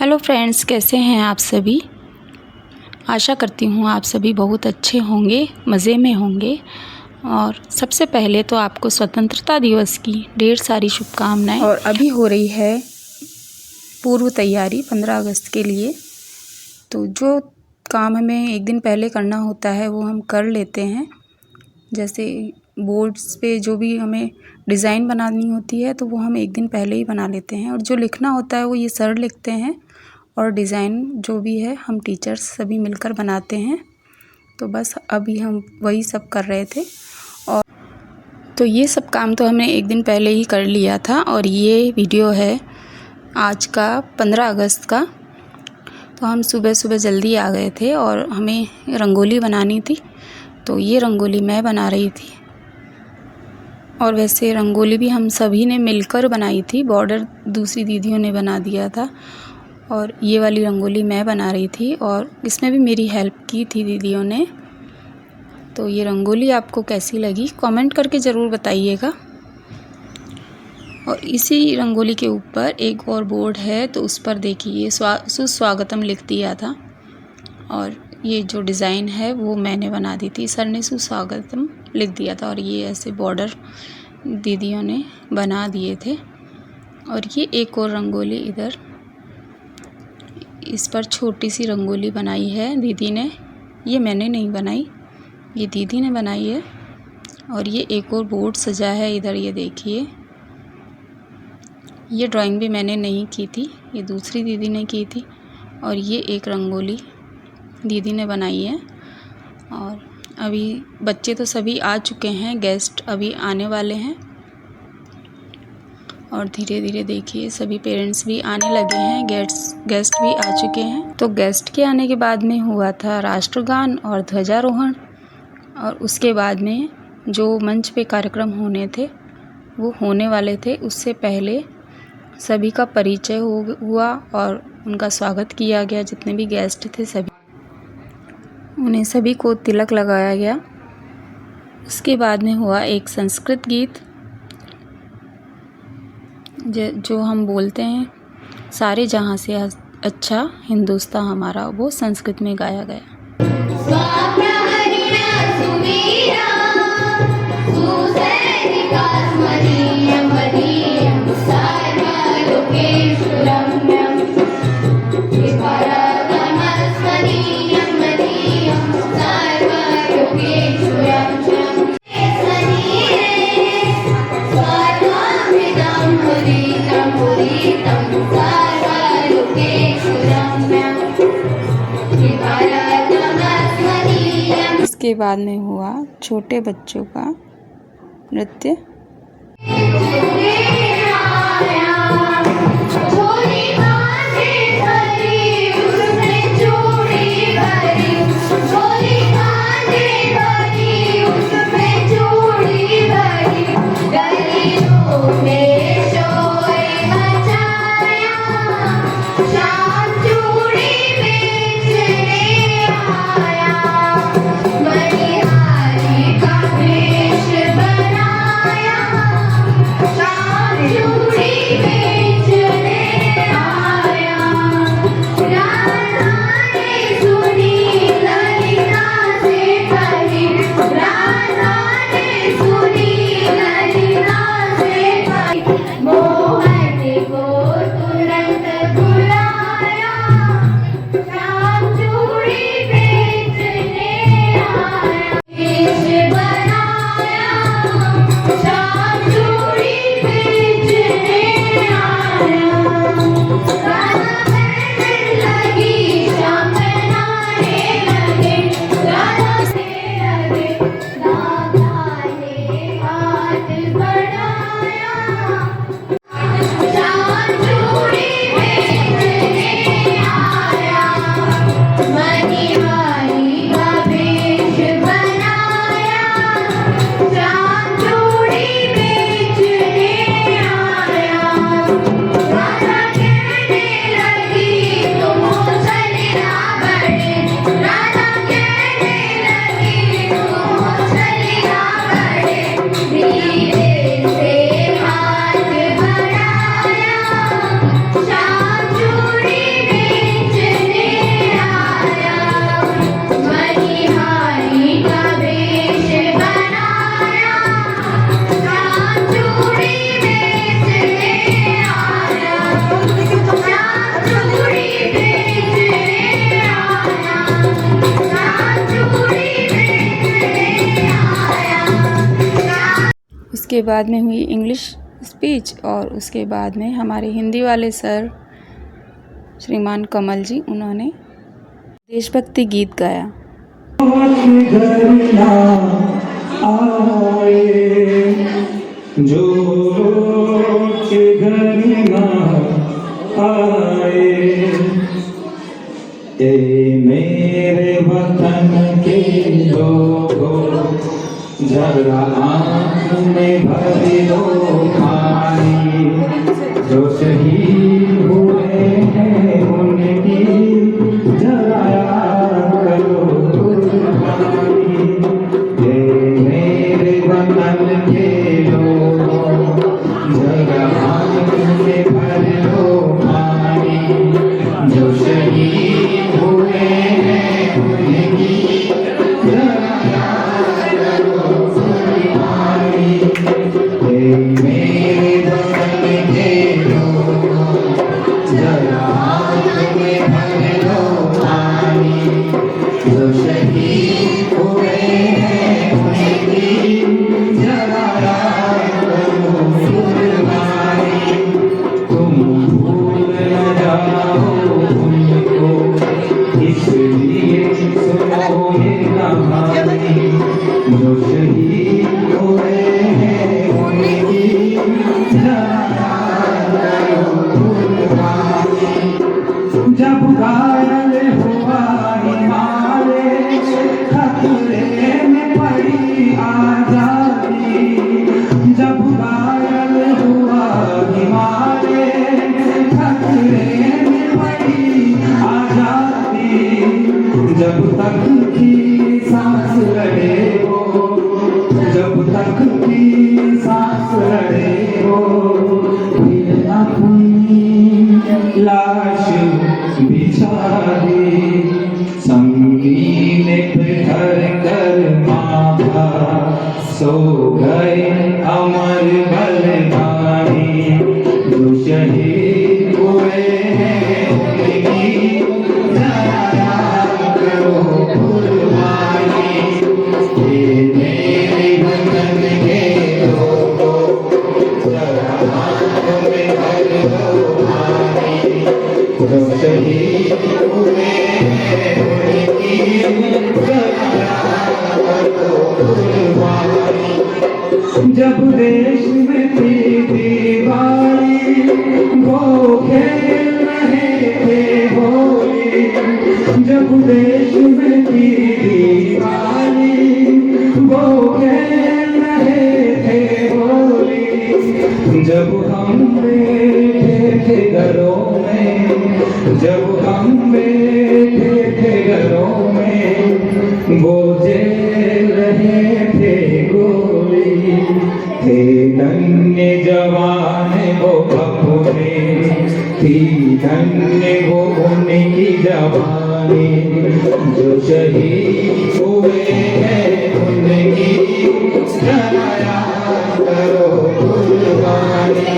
Hello friends, कैसे हैं आप सभी। आशा करती हूँ आप सभी बहुत अच्छे होंगे, मज़े में होंगे। और सबसे पहले तो आपको स्वतंत्रता दिवस की ढेर सारी शुभकामनाएं। और अभी हो रही है पूर्व तैयारी 15 अगस्त के लिए। तो जो काम हमें एक दिन पहले करना होता है वो हम कर लेते हैं। जैसे बोर्ड्स पे जो भी हमें डिज़ाइन बनानी होती है तो वो हम एक दिन पहले ही बना लेते हैं। और जो लिखना होता है वो ये सर लिखते हैं और डिज़ाइन जो भी है हम टीचर्स सभी मिलकर बनाते हैं। तो बस अभी हम वही सब कर रहे थे। और तो ये सब काम तो हमने एक दिन पहले ही कर लिया था। और ये वीडियो है आज का 15 अगस्त का। तो हम सुबह सुबह जल्दी आ गए थे और हमें रंगोली बनानी थी। तो ये रंगोली मैं बना रही थी। और वैसे रंगोली भी हम सभी ने मिलकर बनाई थी, बॉर्डर दूसरी दीदियों ने बना दिया था। और ये वाली रंगोली मैं बना रही थी और इसमें भी मेरी हेल्प की थी दीदियों ने। तो ये रंगोली आपको कैसी लगी कमेंट करके ज़रूर बताइएगा। और इसी रंगोली के ऊपर एक और बोर्ड है तो उस पर देखिए सुस्वागतम लिख दिया था। और ये जो डिज़ाइन है वो मैंने बना दी थी, सर ने सुस्वागतम लिख दिया था। और ये ऐसे बॉर्डर दीदियों ने बना दिए थे। और ये एक और रंगोली इधर, इस पर छोटी सी रंगोली बनाई है दीदी ने। ये मैंने नहीं बनाई, ये दीदी ने बनाई है। और ये एक और बोर्ड सजा है इधर, ये देखिए। ये ड्राइंग भी मैंने नहीं की थी, ये दूसरी दीदी ने की थी। और ये एक रंगोली दीदी ने बनाई है। और अभी बच्चे तो सभी आ चुके हैं, गेस्ट अभी आने वाले हैं। और धीरे धीरे देखिए सभी पेरेंट्स भी आने लगे हैं, गेस्ट भी आ चुके हैं। तो गेस्ट के आने के बाद में हुआ था राष्ट्रगान और ध्वजारोहण। और उसके बाद में जो मंच पे कार्यक्रम होने थे वो होने वाले थे। उससे पहले सभी का परिचय हुआ और उनका स्वागत किया गया। जितने भी गेस्ट थे सभी, उन्हें सभी को तिलक लगाया गया। उसके बाद में हुआ एक संस्कृत गीत जो हम बोलते हैं सारे जहाँ से अच्छा हिंदुस्तान हमारा, वो संस्कृत में गाया गया। इसके बाद में हुआ छोटे बच्चों का नृत्य। उसके बाद में हुई इंग्लिश स्पीच और उसके बाद में हमारे हिंदी वाले सर श्रीमान कमल जी, उन्होंने देशभक्ति गीत गाया। जो के घर ना आए, ए मेरे वतन के लोगों, जरा आँख में भर दो पानी। जो शहीद हुए हैं उनकी जरा याद करो कुर्बानी। ए मेरे वतन के जरा आँख में भर दो पानी। जो शहीद हुए हैं उनकी जरा याद करो कुर्बानी। मेरे वतन के लोगों, जरा आँख में भर दो पानी। जो शहीद हुए हैं उनकी जरा याद करो कुर्बानी। तुम भूल न जाओ उनको, इसलिए सुनो ये कहानी। जो शहीद हुए हैं उनकी जरा याद करो कुर्बानी। जब घायल हुआ हिमालय, खतरे में पड़ी आजादी। जब घायल हुआ हिमालय, खतरे में पड़ी आजादी। जब तक की सांस लड़े हो, जब तक की सांस लड़े हो, फिर अपनी लाश बिछा दी। संगीन पे धर कर माथा, सो गए अमर बलिदानी। जो शहीद हुए हैं उनकी जरा याद करो कुर्बानी। ये मेरे वतन के लोगों, जरा आँख में भर दो पानी। जो शहीद हुए हैं उनकी जरा याद करो कुर्बानी। जब देश में थी दिवाली, वो खेल रहे थे होली। जब देश में थी दिवाली, वो खेल रहे थे होली। जब हम बैठे थे घरों में, जब हम बैठे थे घरों में, वो झेल रहे थे गोली। थे धन्य जवान वो अपने, थी धन्य वो उनकी जवानी। जो शहीद हुए हैं उनकी जरा याद करो कुर्बानी।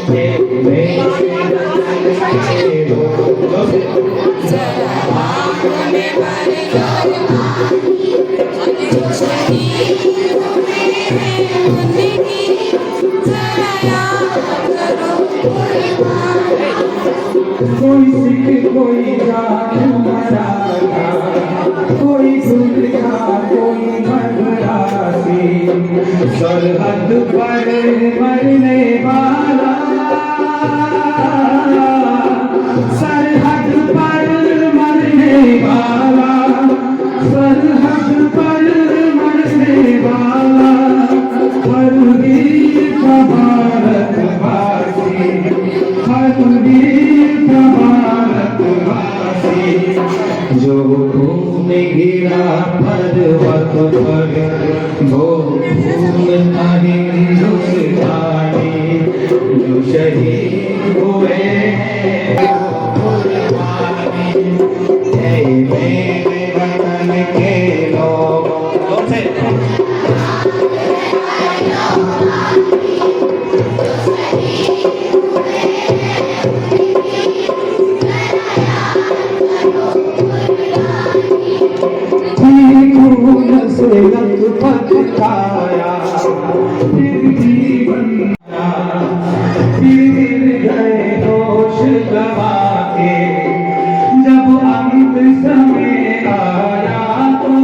मेरे वतन के लोगों, जरा आँख में भर दो पानी। जो शहीद हुए हैं उनकी जरा याद करो कुर्बानी। कोई सिख कोई जाट मराठा, कोई सुरखा कोई मद्रासी। सरहद पर मरने वाला, सरहद पर मरने वाला, सरहद पर मरने वाला। हर वीर का भारतवासी, हर वीर का भारतवासी। जो खून गिरा पर्वत पर, वो खून था हिंदुस्तानी। के जब अंत समय आया तो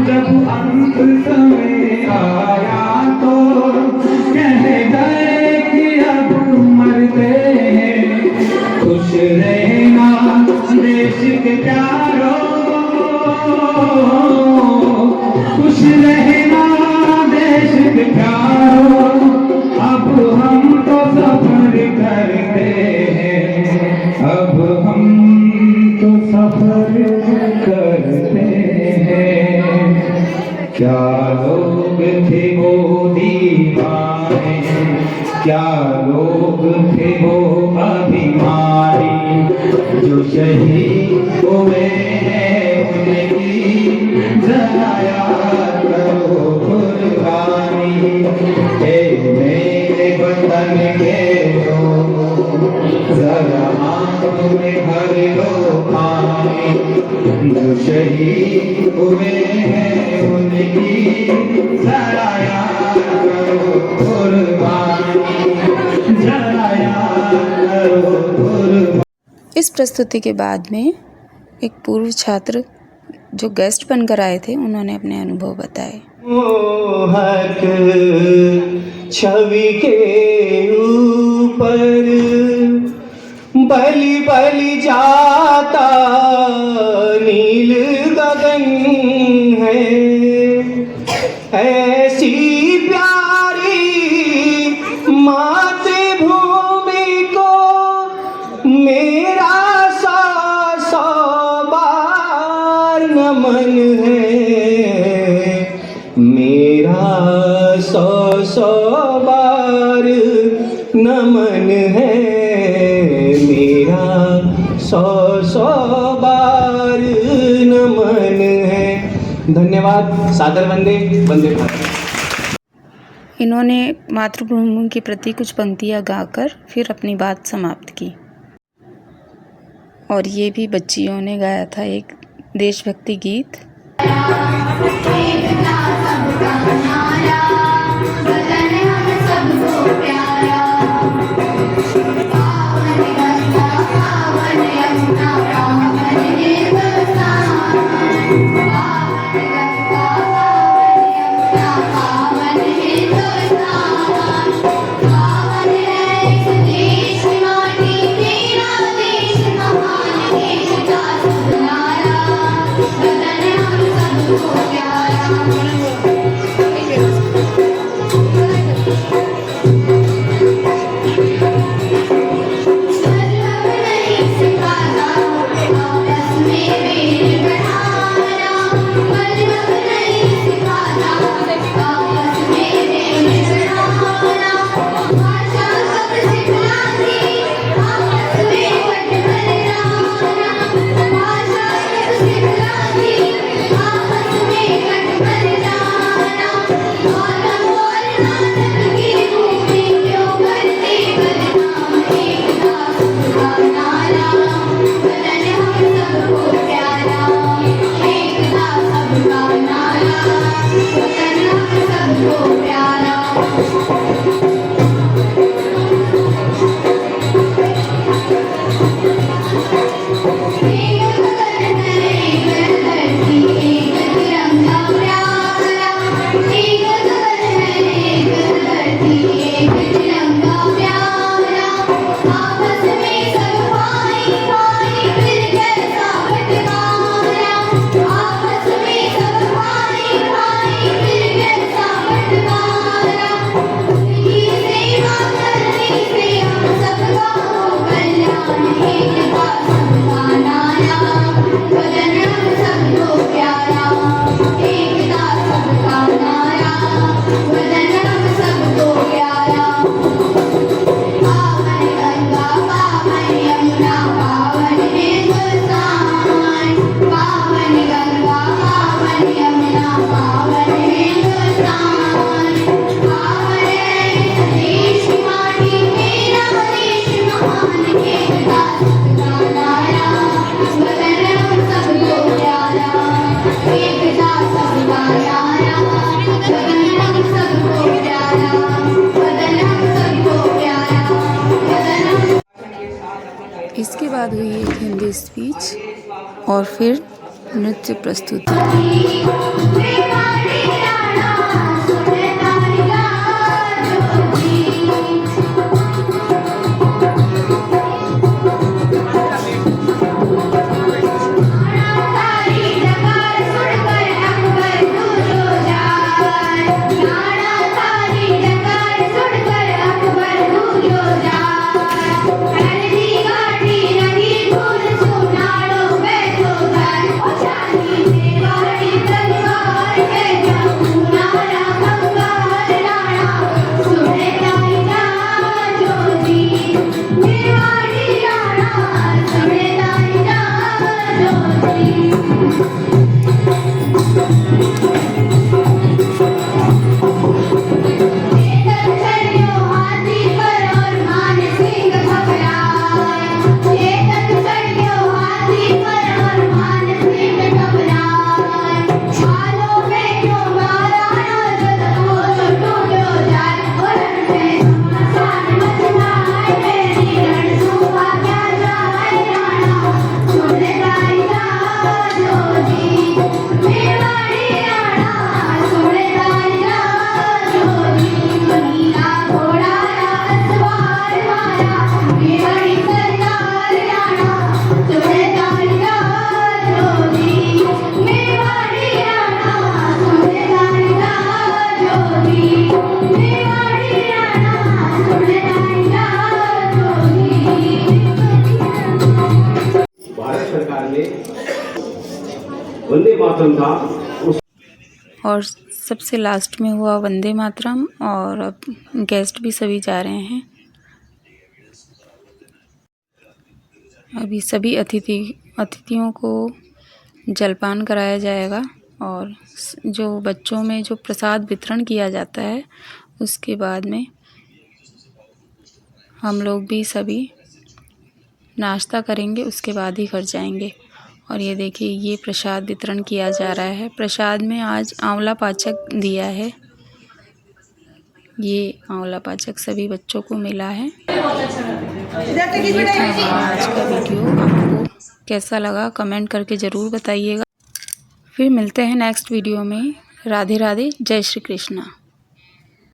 जब अंत समय आया तो कह गए कि अब मरते हैं खुश रहना देश के प्यारों खुश रहना देश के प्यारों अब हम तो सफर करते हैं अब हम तो सफर करते हैं क्या लोग थे वो दीवाने क्या लोग थे वो अभिमानी जो शहीद हुए हैं उनकी जरा याद करो कुर्बानी हे मेरे वतन के लोगों जरा आंखों में भर लो पानी जो शहीद हुए हैं उनकी जरा याद करो कुर्बानी जरा याद करो कुर्बानी। इस प्रस्तुति के बाद में एक पूर्व छात्र जो गेस्ट बनकर आए थे उन्होंने अपने अनुभव बताए। मोहक छवि के ऊपर बलि बलि जाता नील गगन है ऐसी प्यारी मातृभूमि को मेरा सौ बार नमन है मेरा सौ बार नमन है मेरा सौ बार नमन है। धन्यवाद। सादर वंदे वंदे मातरम। इन्होंने मातृभूमि के प्रति कुछ पंक्तियाँ गाकर फिर अपनी बात समाप्त की और ये भी बच्चियों ने गाया था एक देशभक्ति गीत। इसके बाद हुई एक हिंदी स्पीच और फिर नृत्य प्रस्तुति। वंदे मातरम था और सबसे लास्ट में हुआ वंदे मातरम। और अब गेस्ट भी सभी जा रहे हैं। अभी सभी अतिथियों को जलपान कराया जाएगा और जो बच्चों में जो प्रसाद वितरण किया जाता है उसके बाद में हम लोग भी सभी नाश्ता करेंगे, उसके बाद ही घर जाएंगे। और ये देखिए, ये प्रसाद वितरण किया जा रहा है। प्रसाद में आज आंवला पाचक दिया है। ये आंवला पाचक सभी बच्चों को मिला है। ये था हमारा आज का वीडियो। आपको कैसा लगा कमेंट करके ज़रूर बताइएगा। फिर मिलते हैं नेक्स्ट वीडियो में। राधे राधे, जय श्री कृष्णा।